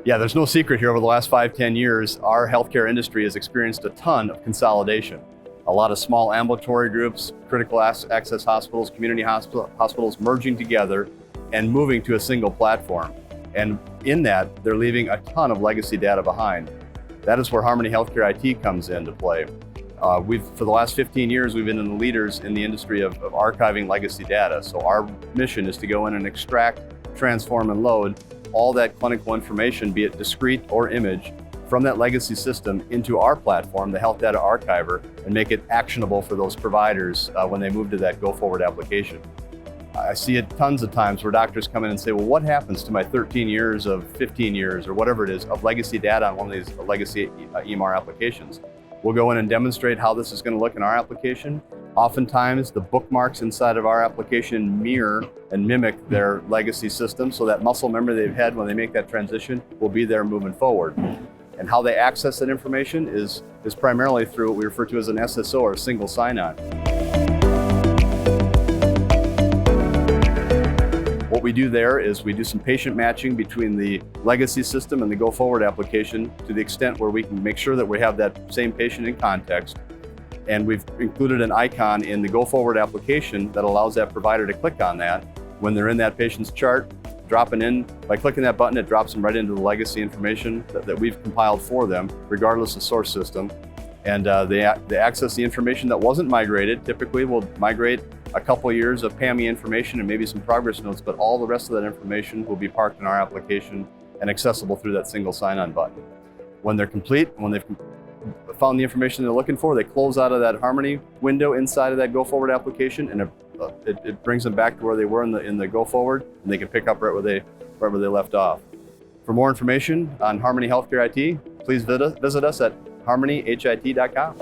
Yeah, there's no secret here. Over the last 5-10 years, our healthcare industry has experienced a ton of consolidation. A lot of small ambulatory groups, critical access hospitals, community hospitals merging together and moving to a single platform. And in that, they're leaving a ton of legacy data behind. That is where Harmony Healthcare IT comes into play. For the last 15 years, we've been the leaders in the industry of archiving legacy data. So our mission is to go in and extract, transform, and load all that clinical information, be it discrete or image, from that legacy system into our platform, the Health Data Archiver, and make it actionable for those providers when they move to that go-forward application. I see it tons of times where doctors come in and say, well, what happens to my 13 years of 15 years or whatever it is of legacy data on one of these legacy EMR applications? We'll go in and demonstrate how this is going to look in our application. Oftentimes, the bookmarks inside of our application mirror and mimic their legacy system, so that muscle memory they've had when they make that transition will be there moving forward. And how they access that information is primarily through what we refer to as an SSO, or a single sign-on. What we do there is we do some patient matching between the legacy system and the go-forward application to the extent where we can make sure that we have that same patient in context. And we've included an icon in the go-forward application that allows that provider to click on that when they're in that patient's chart, dropping in. By clicking that button, it drops them right into the legacy information that we've compiled for them, regardless of source system. And they access the information that wasn't migrated. Typically, we'll migrate a couple years of PAMI information and maybe some progress notes, but all the rest of that information will be parked in our application and accessible through that single sign-on button. When they're complete, when they've found the information they're looking for, they close out of that Harmony window inside of that go-forward application, and it brings them back to where they were in the go-forward, and they can pick up right where they left off. For more information on Harmony Healthcare IT, please visit us at harmonyhit.com.